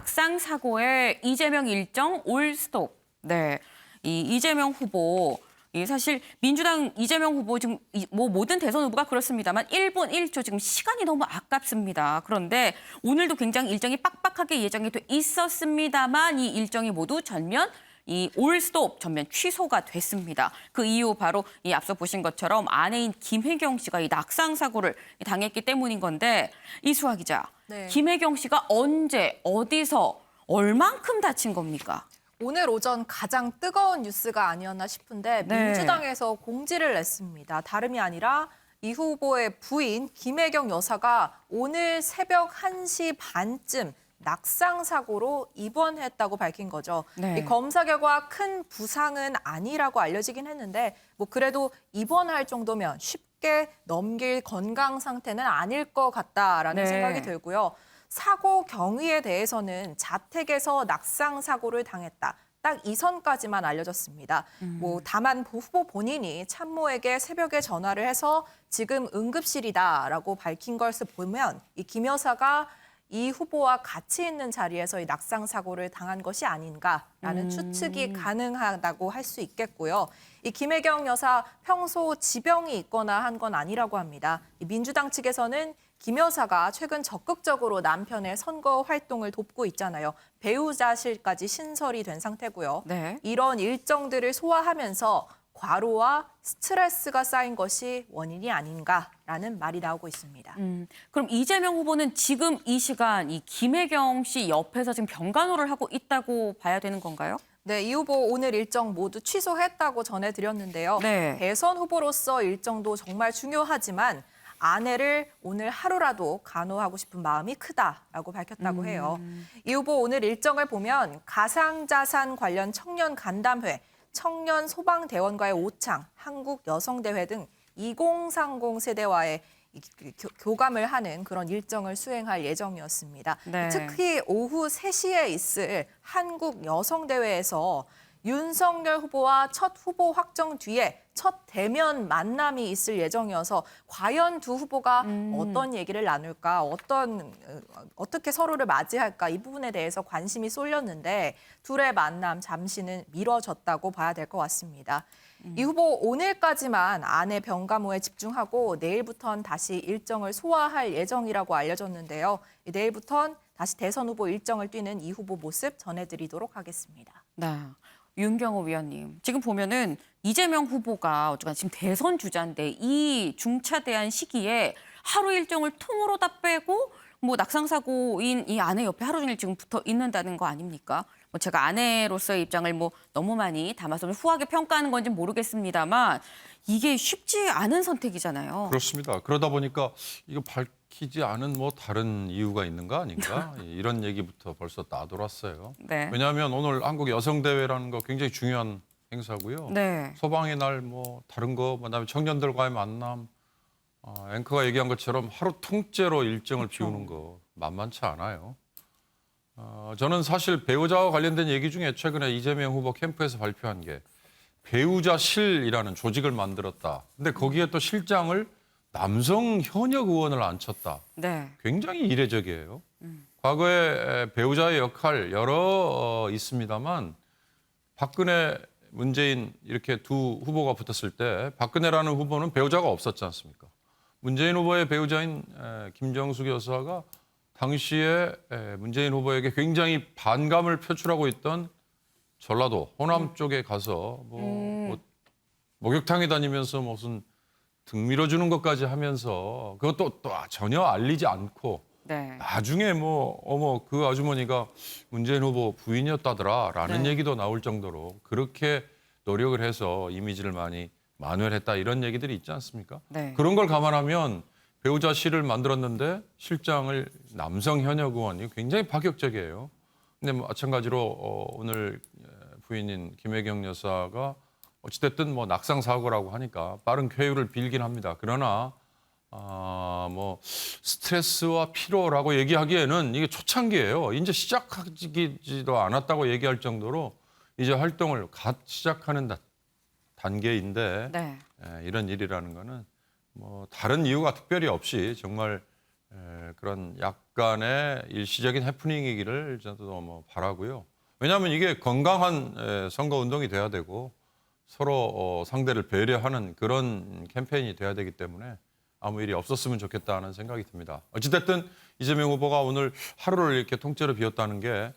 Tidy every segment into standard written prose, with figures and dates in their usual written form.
낙상 사고에 이재명 일정 올 스톱. 네, 이 이재명 후보 사실 민주당 이재명 후보 지금 뭐 모든 대선 후보가 그렇습니다만 1분 1초 지금 시간이 너무 아깝습니다. 그런데 오늘도 굉장히 일정이 빡빡하게 예정이 돼 있었습니다만 이 일정이 모두 전면 이 올스톱 전면 취소가 됐습니다. 그 이유 바로 이 앞서 보신 것처럼 아내인 김혜경 씨가 이 낙상 사고를 당했기 때문인 건데 이수아 기자, 네. 김혜경 씨가 언제 어디서 얼만큼 다친 겁니까? 오늘 오전 가장 뜨거운 뉴스가 아니었나 싶은데 네. 민주당에서 공지를 냈습니다. 다름이 아니라 이 후보의 부인 김혜경 여사가 오늘 새벽 1시 반쯤 낙상 사고로 입원했다고 밝힌 거죠. 네. 이 검사 결과 큰 부상은 아니라고 알려지긴 했는데 뭐 그래도 입원할 정도면 쉽게 넘길 건강 상태는 아닐 것 같다라는 네. 생각이 들고요. 사고 경위에 대해서는 자택에서 낙상 사고를 당했다. 딱 이 선까지만 알려졌습니다. 뭐 다만 후보 본인이 참모에게 새벽에 전화를 해서 지금 응급실이다라고 밝힌 것을 보면 이 김 여사가 이 후보와 같이 있는 자리에서 이 낙상 사고를 당한 것이 아닌가라는 추측이 가능하다고 할 수 있겠고요. 이 김혜경 여사 평소 지병이 있거나 한 건 아니라고 합니다. 이 민주당 측에서는 김 여사가 최근 적극적으로 남편의 선거 활동을 돕고 있잖아요. 배우자실까지 신설이 된 상태고요. 네. 이런 일정들을 소화하면서 과로와 스트레스가 쌓인 것이 원인이 아닌가라는 말이 나오고 있습니다. 그럼 이재명 후보는 지금 이 시간 이 김혜경 씨 옆에서 지금 병간호를 하고 있다고 봐야 되는 건가요? 네, 이 후보 오늘 일정 모두 취소했다고 전해드렸는데요. 네. 대선 후보로서 일정도 정말 중요하지만 아내를 오늘 하루라도 간호하고 싶은 마음이 크다라고 밝혔다고 해요. 이 후보 오늘 일정을 보면 가상자산 관련 청년 간담회, 청년 소방대원과의 오창, 한국여성대회 등 2030 세대와의 교감을 하는 그런 일정을 수행할 예정이었습니다. 네. 특히 오후 3시에 있을 한국여성대회에서 윤석열 후보와 첫 후보 확정 뒤에 첫 대면 만남이 있을 예정이어서 과연 두 후보가 어떤 얘기를 나눌까, 어떻게 서로를 맞이할까 이 부분에 대해서 관심이 쏠렸는데 둘의 만남 잠시는 미뤄졌다고 봐야 될 것 같습니다. 이 후보 오늘까지만 아내 병가모에 집중하고 내일부터는 다시 일정을 소화할 예정이라고 알려졌는데요. 내일부터는 다시 대선 후보 일정을 뛰는 이 후보 모습 전해드리도록 하겠습니다. 네. 윤경호 위원님, 지금 보면은 이재명 후보가 어쨌든 지금 대선 주자인데 이 중차대한 시기에 하루 일정을 통으로 다 빼고 뭐 낙상 사고인 이 아내 옆에 하루 종일 지금 붙어 있는다는 거 아닙니까? 뭐 제가 아내로서의 입장을 뭐 너무 많이 담아서 후하게 평가하는 건지 모르겠습니다만 이게 쉽지 않은 선택이잖아요. 그렇습니다. 그러다 보니까 이거 밝히지 않은 뭐 다른 이유가 있는가 아닌가 이런 얘기부터 벌써 나돌았어요. 네. 왜냐하면 오늘 한국 여성대회라는 거 굉장히 중요한 행사고요. 네. 소방의 날 뭐 다른 거 그다음에 청년들과의 만남 앵커가 얘기한 것처럼 하루 통째로 일정을 그렇죠. 비우는 거 만만치 않아요. 저는 사실 배우자와 관련된 얘기 중에 최근에 이재명 후보 캠프에서 발표한 게 배우자실이라는 조직을 만들었다. 근데 거기에 또 실장을 남성 현역 의원을 앉혔다. 네. 굉장히 이례적이에요. 과거에 배우자의 역할 여러 있습니다만 박근혜, 문재인 이렇게 두 후보가 붙었을 때 박근혜라는 후보는 배우자가 없었지 않습니까? 문재인 후보의 배우자인 김정숙 여사가 당시에 문재인 후보에게 굉장히 반감을 표출하고 있던 전라도 호남 쪽에 가서 뭐 목욕탕에 다니면서 무슨 등 밀어주는 것까지 하면서 그것도 또 전혀 알리지 않고 네. 나중에 뭐 어머 그 아주머니가 문재인 후보 부인이었다더라라는 네. 얘기도 나올 정도로 그렇게 노력을 해서 이미지를 많이 만회했다 이런 얘기들이 있지 않습니까? 네. 그런 걸 감안하면 배우자실을 만들었는데 실장을 남성 현역 의원이 굉장히 파격적이에요. 근데 마찬가지로 오늘 부인인 김혜경 여사가 어찌됐든 뭐 낙상 사고라고 하니까 빠른 쾌유를 빌긴 합니다. 그러나 뭐 스트레스와 피로라고 얘기하기에는 이게 초창기예요. 이제 시작하지도 않았다고 얘기할 정도로 이제 활동을 갓 시작하는 단계인데 네. 이런 일이라는 거는 뭐 다른 이유가 특별히 없이 정말 그런 약간의 일시적인 해프닝이기를 저도 바라고요. 왜냐하면 이게 건강한 선거 운동이 돼야 되고 서로 상대를 배려하는 그런 캠페인이 돼야 되기 때문에 아무 일이 없었으면 좋겠다는 생각이 듭니다. 어찌됐든 이재명 후보가 오늘 하루를 이렇게 통째로 비웠다는 게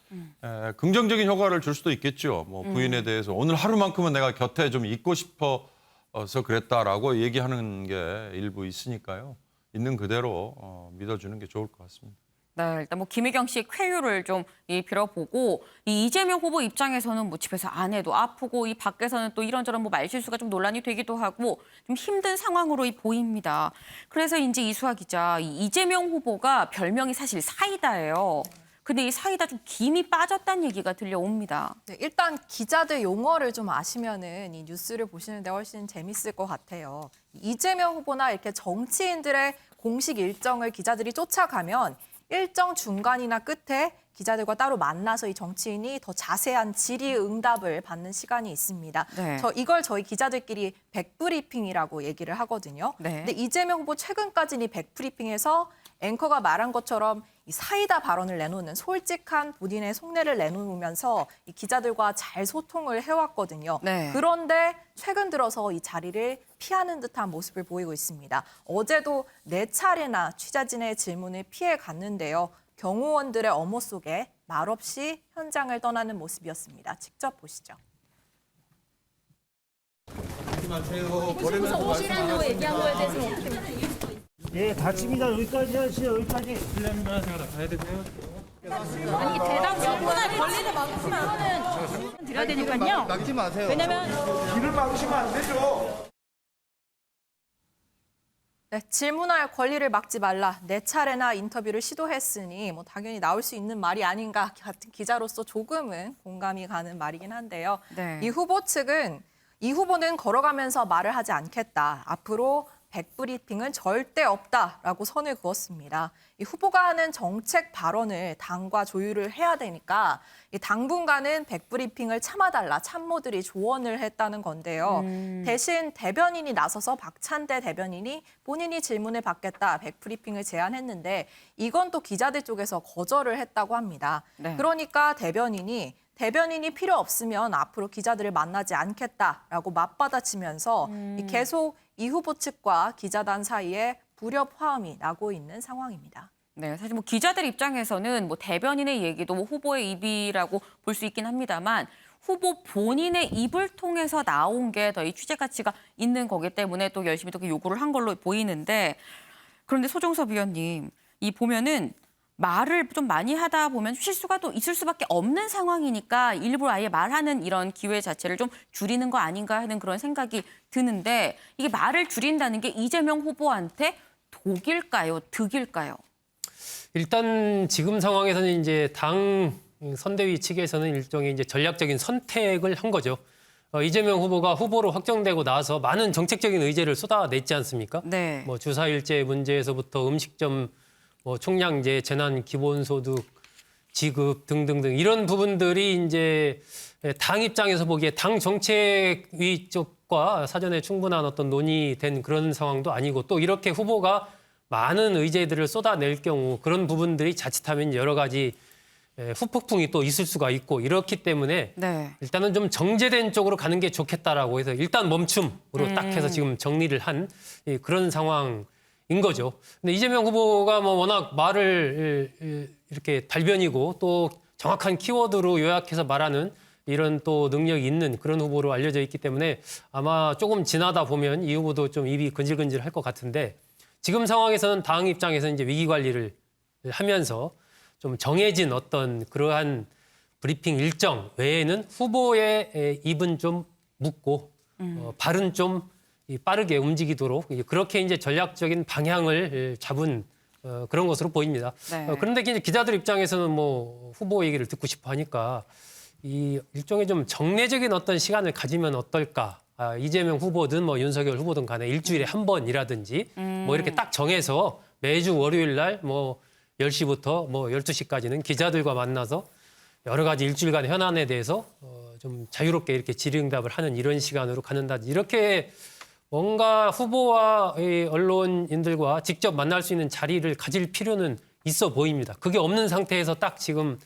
긍정적인 효과를 줄 수도 있겠죠. 뭐 부인에 대해서 오늘 하루만큼은 내가 곁에 좀 있고 싶어서 그랬다라고 얘기하는 게 일부 있으니까요. 있는 그대로 믿어주는 게 좋을 것 같습니다. 네, 일단 뭐 김혜경 씨의 쾌유를 좀 빌어보고 이 이재명 후보 입장에서는 뭐 집에서 아내도 아프고 이 밖에서는 또 이런저런 뭐 말실수가 좀 논란이 되기도 하고 좀 힘든 상황으로 보입니다. 그래서 이제 이수아 기자, 이 이재명 후보가 별명이 사실 사이다예요. 근데 이 사이다 좀 김이 빠졌다는 얘기가 들려옵니다. 네, 일단 기자들 용어를 좀 아시면은 이 뉴스를 보시는데 훨씬 재밌을 것 같아요. 이재명 후보나 이렇게 정치인들의 공식 일정을 기자들이 쫓아가면 일정 중간이나 끝에 기자들과 따로 만나서 이 정치인이 더 자세한 질의응답을 받는 시간이 있습니다. 네. 이걸 저희 기자들끼리 백브리핑이라고 얘기를 하거든요. 네. 근데 이재명 후보 최근까지는 이 백브리핑에서 앵커가 말한 것처럼 이 사이다 발언을 내놓는 솔직한 본인의 속내를 내놓으면서 이 기자들과 잘 소통을 해왔거든요. 네. 그런데 최근 들어서 이 자리를 피하는 듯한 모습을 보이고 있습니다. 어제도 4차례나 취재진의 질문을 피해 갔는데요. 경호원들의 엄호 속에 말없이 현장을 떠나는 모습이었습니다. 직접 보시죠. 혹시 오시라고 얘기한 거에 대해서 어떻게 생각하세요? 예, 다칩니다. 여기까지 하시죠. 여기까지. 아니 대답 질문할 권리를 막으시면 드려야 되니까요. 막지 마세요. 왜냐면 길을 막으시면 안 되죠. 네, 질문할 권리를 막지 말라. 4차례나 인터뷰를 시도했으니 뭐 당연히 나올 수 있는 말이 아닌가 같은 기자로서 조금은 공감이 가는 말이긴 한데요. 네. 이 후보 측은 이 후보는 걸어가면서 말을 하지 않겠다. 앞으로 백브리핑은 절대 없다라고 선을 그었습니다. 이 후보가 하는 정책 발언을 당과 조율을 해야 되니까 이 당분간은 백브리핑을 참아달라 참모들이 조언을 했다는 건데요. 대신 대변인이 나서서 박찬대 대변인이 본인이 질문을 받겠다 백브리핑을 제안했는데 이건 또 기자들 쪽에서 거절을 했다고 합니다. 네. 그러니까 대변인이 필요 없으면 앞으로 기자들을 만나지 않겠다라고 맞받아치면서 계속 이 후보 측과 기자단 사이에 불협 화음이 나고 있는 상황입니다. 네, 사실 뭐 기자들 입장에서는 뭐 대변인의 얘기도 뭐 후보의 입이라고 볼 수 있긴 합니다만 후보 본인의 입을 통해서 나온 게 더 이 취재 가치가 있는 거기 때문에 또 열심히 또 요구를 한 걸로 보이는데 그런데 소종섭 위원님, 이 보면은 말을 좀 많이 하다 보면 실수가 또 있을 수밖에 없는 상황이니까 일부러 아예 말하는 이런 기회 자체를 좀 줄이는 거 아닌가 하는 그런 생각이 드는데 이게 말을 줄인다는 게 이재명 후보한테 독일까요? 득일까요? 일단 지금 상황에서는 이제 당 선대위 측에서는 일종의 이제 전략적인 선택을 한 거죠. 이재명 후보가 후보로 확정되고 나서 많은 정책적인 의제를 쏟아냈지 않습니까? 네. 뭐 주사일제 문제에서부터 음식점 뭐 총량제, 재난 기본소득 지급 등등등 이런 부분들이 이제 당 입장에서 보기에 당 정책위 쪽과 사전에 충분한 어떤 논의된 그런 상황도 아니고 또 이렇게 후보가 많은 의제들을 쏟아낼 경우 그런 부분들이 자칫하면 여러 가지 후폭풍이 또 있을 수가 있고 이렇기 때문에 네. 일단은 좀 정제된 쪽으로 가는 게 좋겠다라고 해서 일단 멈춤으로 딱 해서 지금 정리를 한 그런 상황인 거죠. 근데 이재명 후보가 뭐 워낙 말을 이렇게 달변이고 또 정확한 키워드로 요약해서 말하는 이런 또 능력이 있는 그런 후보로 알려져 있기 때문에 아마 조금 지나다 보면 이 후보도 좀 입이 근질근질 할 것 같은데 지금 상황에서는 당 입장에서 이제 위기 관리를 하면서 좀 정해진 어떤 그러한 브리핑 일정 외에는 후보의 입은 좀 묻고 발은 좀 빠르게 움직이도록 그렇게 이제 전략적인 방향을 잡은 그런 것으로 보입니다. 네. 그런데 이제 기자들 입장에서는 뭐 후보 얘기를 듣고 싶어 하니까 이 일종의 좀 정례적인 어떤 시간을 가지면 어떨까? 이재명 후보든 뭐 윤석열 후보든 간에 일주일에 한 번이라든지 뭐 이렇게 딱 정해서 매주 월요일 날 뭐 10시부터 뭐 12시까지는 기자들과 만나서 여러 가지 일주일간 현안에 대해서 좀 자유롭게 이렇게 질의응답을 하는 이런 시간으로 갖는다. 이렇게 뭔가 후보와 이 언론인들과 직접 만날 수 있는 자리를 가질 필요는 있어 보입니다. 그게 없는 상태에서 딱 지금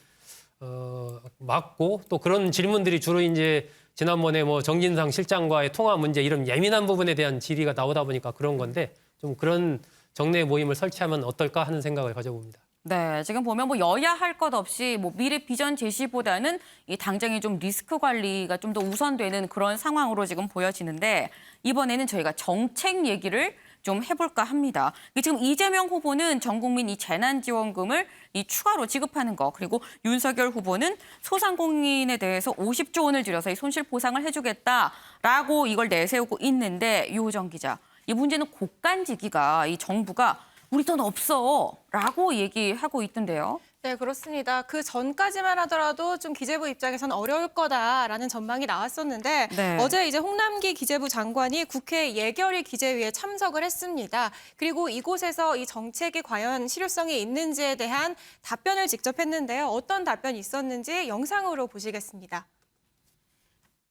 맞고 또 그런 질문들이 주로 이제 지난번에 뭐 정진상 실장과의 통화 문제 이런 예민한 부분에 대한 질의가 나오다 보니까 그런 건데 좀 그런 정례 모임을 설치하면 어떨까 하는 생각을 가져봅니다. 네, 지금 보면 뭐 여야 할 것 없이 뭐 미래 비전 제시보다는 이 당장의 좀 리스크 관리가 좀 더 우선되는 그런 상황으로 지금 보여지는데 이번에는 저희가 정책 얘기를 좀 해볼까 합니다. 지금 이재명 후보는 전 국민 이 재난지원금을 이 추가로 지급하는 거 그리고 윤석열 후보는 소상공인에 대해서 50조 원을 들여서 이 손실 보상을 해주겠다라고 이걸 내세우고 있는데 유호정 기자, 이 문제는 국간지기가 이 정부가 우리 돈 없어라고 얘기하고 있던데요. 네, 그렇습니다. 그 전까지만 하더라도 좀 기재부 입장에서는 어려울 거다라는 전망이 나왔었는데 네. 어제 이제 홍남기 기재부 장관이 국회 예결위 기재위에 참석을 했습니다. 그리고 이곳에서 이 정책이 과연 실효성이 있는지에 대한 답변을 직접 했는데요. 어떤 답변이 있었는지 영상으로 보시겠습니다.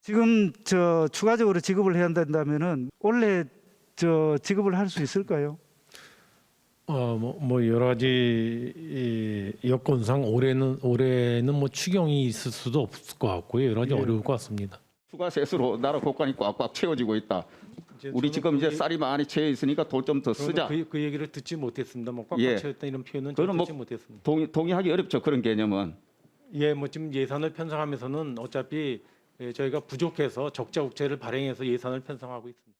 지금 추가적으로 지급을 해야 된다면은 원래 지급을 할 수 있을까요? 뭐 여러 가지 이 여건상 올해는 뭐 추경이 있을 수도 없을 것 같고요. 여러 가지 어려울 것 같습니다. 추가 세수로 나라 곳간이 꽉꽉 채워지고 있다. 우리 지금 이제 쌀이 많이 채워 있으니까 돈 좀 더 쓰자. 그 얘기를 듣지 못했습니다. 뭐 꽉꽉 예. 채웠다 이런 표현은 그거는 듣지 못했습니다. 동의하기 어렵죠. 그런 개념은. 예, 뭐 지금 예산을 편성하면서는 어차피 저희가 부족해서 적자 국채를 발행해서 예산을 편성하고 있습니다.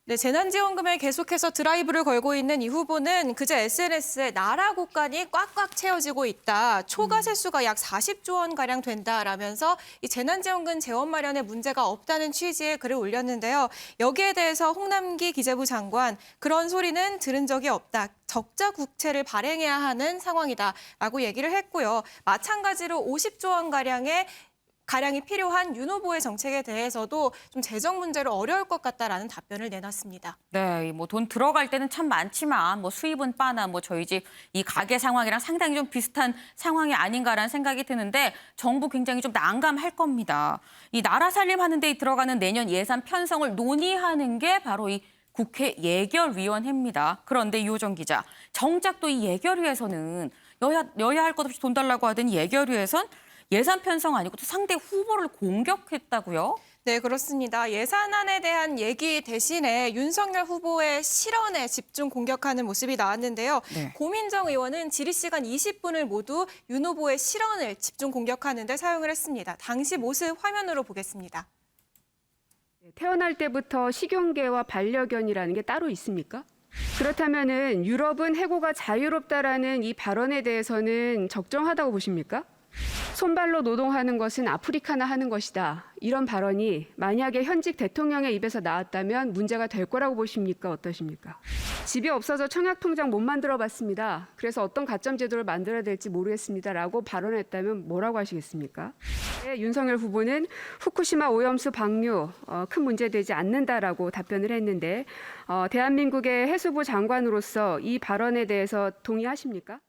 네, 재난지원금에 계속해서 드라이브를 걸고 있는 이 후보는 그제 SNS에 나라 곳간이 꽉꽉 채워지고 있다. 초과 세수가 약 40조 원가량 된다라면서 이 재난지원금 재원 마련에 문제가 없다는 취지의 글을 올렸는데요. 여기에 대해서 홍남기 기재부 장관, 그런 소리는 들은 적이 없다. 적자 국채를 발행해야 하는 상황이다라고 얘기를 했고요. 마찬가지로 50조 원가량이 필요한 윤 후보의 정책에 대해서도 좀 재정 문제로 어려울 것 같다라는 답변을 내놨습니다. 네, 뭐 돈 들어갈 때는 참 많지만 뭐 수입은 빠나 뭐 저희 집 이 가계 상황이랑 상당히 좀 비슷한 상황이 아닌가라는 생각이 드는데 정부 굉장히 좀 난감할 겁니다. 이 나라 살림하는 데 들어가는 내년 예산 편성을 논의하는 게 바로 이 국회 예결위원회입니다. 그런데 유호정 기자, 정작 또 이 예결위에서는 여야 할 것 없이 돈 달라고 하던 예결위에선 예산 편성 아니고 또 상대 후보를 공격했다고요? 네, 그렇습니다. 예산안에 대한 얘기 대신에 윤석열 후보의 실언에 집중 공격하는 모습이 나왔는데요. 네. 고민정 의원은 질의시간 20분을 모두 윤 후보의 실언을 집중 공격하는 데 사용을 했습니다. 당시 모습 화면으로 보겠습니다. 태어날 때부터 식용계와 반려견이라는 게 따로 있습니까? 그렇다면은 유럽은 해고가 자유롭다라는 이 발언에 대해서는 적정하다고 보십니까? 손발로 노동하는 것은 아프리카나 하는 것이다. 이런 발언이 만약에 현직 대통령의 입에서 나왔다면 문제가 될 거라고 보십니까? 어떠십니까? 집이 없어서 청약통장 못 만들어 봤습니다. 그래서 어떤 가점 제도를 만들어야 될지 모르겠습니다라고 발언했다면 뭐라고 하시겠습니까? 네, 윤석열 후보는 후쿠시마 오염수 방류 큰 문제되지 않는다라고 답변을 했는데 대한민국의 해수부 장관으로서 이 발언에 대해서 동의하십니까?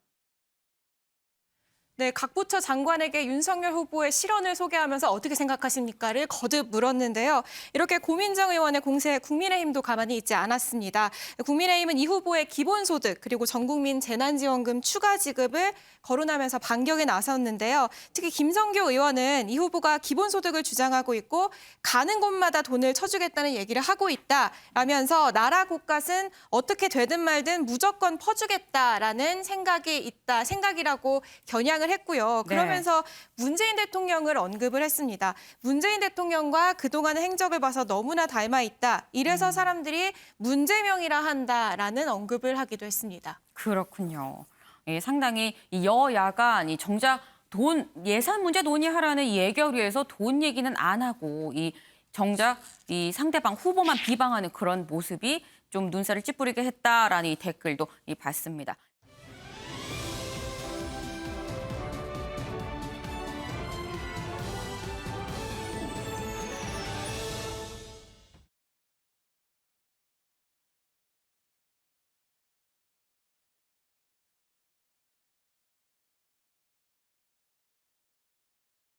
네, 각 부처 장관에게 윤석열 후보의 실언을 소개하면서 어떻게 생각하십니까를 거듭 물었는데요. 이렇게 고민정 의원의 공세에 국민의힘도 가만히 있지 않았습니다. 국민의힘은 이 후보의 기본소득 그리고 전국민 재난지원금 추가 지급을 거론하면서 반격에 나섰는데요. 특히 김성교 의원은 이 후보가 기본소득을 주장하고 있고 가는 곳마다 돈을 쳐주겠다는 얘기를 하고 있다라면서 나라 곳간은 어떻게 되든 말든 무조건 퍼주겠다라는 생각이라고 겨냥을 했고요. 그러면서 문재인 대통령을 언급을 했습니다. 문재인 대통령과 그동안의 행적을 봐서 너무나 닮아 있다. 이래서 사람들이 문재명이라 한다라는 언급을 하기도 했습니다. 그렇군요. 예, 상당히 이 여야가 정작 예산 문제 논의하라는 예결위에서 돈 얘기는 안 하고 정작 이 상대방 후보만 비방하는 그런 모습이 좀 눈살을 찌푸리게 했다라는 이 댓글도 봤습니다.